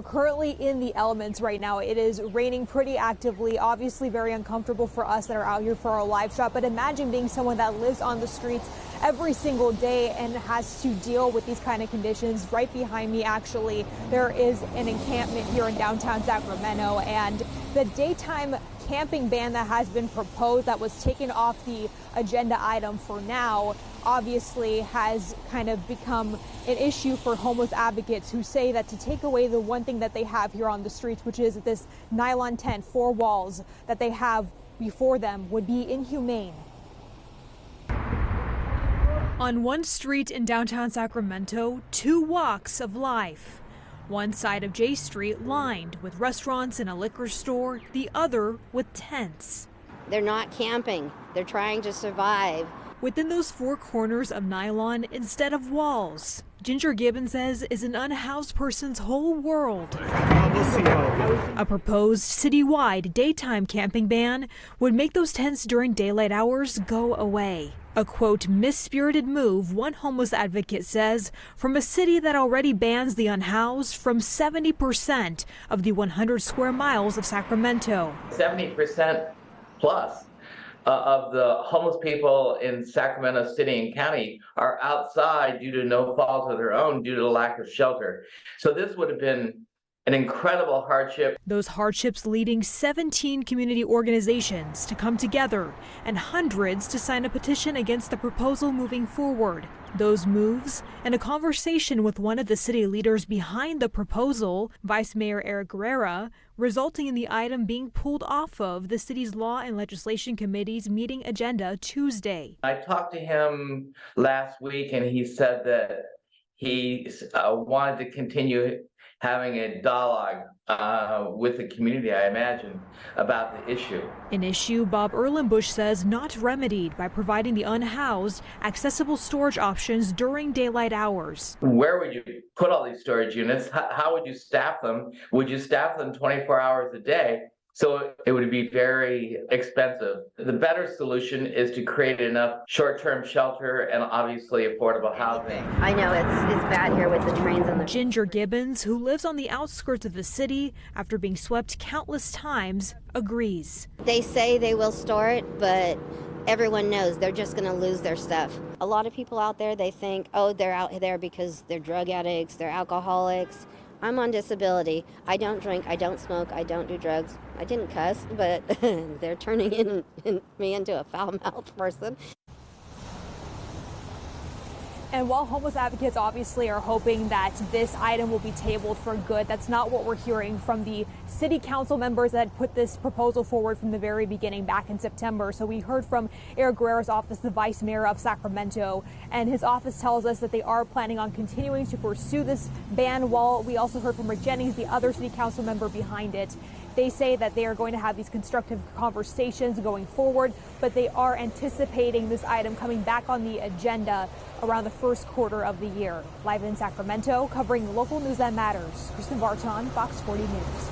currently in the elements right now. It is raining pretty actively, obviously very uncomfortable for us that are out here for our live shot. But imagine being someone that lives on the streets every single day and has to deal with these kind of conditions. Right behind me, actually, there is an encampment here in downtown Sacramento, and the daytime camping ban that has been proposed, that was taken off the agenda item for now, obviously has kind of become an issue for homeless advocates who say that to take away the one thing that they have here on the streets, which is this nylon tent, 4 walls that they have before them, would be inhumane. On one street in downtown Sacramento, 2 walks of life. One side of J Street lined with restaurants and a liquor store, the other with tents. They're not camping. They're trying to survive. Within those 4 corners of nylon instead of walls, Ginger Gibbons says is an unhoused person's whole world. A proposed citywide daytime camping ban would make those tents during daylight hours go away. A quote, misspirited move, one homeless advocate says, from a city that already bans the unhoused from 70% of the 100 square miles of Sacramento. 70% plus of the homeless people in Sacramento City and County are outside due to no fault of their own, due to the lack of shelter. So this would have been an incredible hardship. Those hardships leading 17 community organizations to come together and hundreds to sign a petition against the proposal moving forward. Those moves and a conversation with one of the city leaders behind the proposal, Vice Mayor Eric Guerrera, resulting in the item being pulled off of the city's Law and Legislation Committee's meeting agenda Tuesday. I talked to him last week and he said that he wanted to continue having a dialogue with the community, I imagine, about the issue. An issue Bob Erlenbush says not remedied by providing the unhoused accessible storage options during daylight hours. Where would you put all these storage units? How would you staff them? Would you staff them 24 hours a day? So it would be very expensive. The better solution is to create enough short-term shelter and obviously affordable housing. I know it's bad here with the trains and the... Ginger Gibbons, who lives on the outskirts of the city after being swept countless times, agrees. They say they will store it, but everyone knows they're just going to lose their stuff. A lot of people out there, they think, oh, they're out there because they're drug addicts, they're alcoholics. I'm on disability. I don't drink, I don't smoke, I don't do drugs. I didn't cuss, but they're turning me into a foul-mouthed person. And while homeless advocates obviously are hoping that this item will be tabled for good, that's not what we're hearing from the city council members that put this proposal forward from the very beginning back in September. So we heard from Eric Guerrera's office, the vice mayor of Sacramento, and his office tells us that they are planning on continuing to pursue this ban. While we also heard from Rick Jennings, the other city council member behind it. They say that they are going to have these constructive conversations going forward, but they are anticipating this item coming back on the agenda around the first quarter of the year. Live in Sacramento, covering local news that matters, Kristen Barton, Fox 40 News.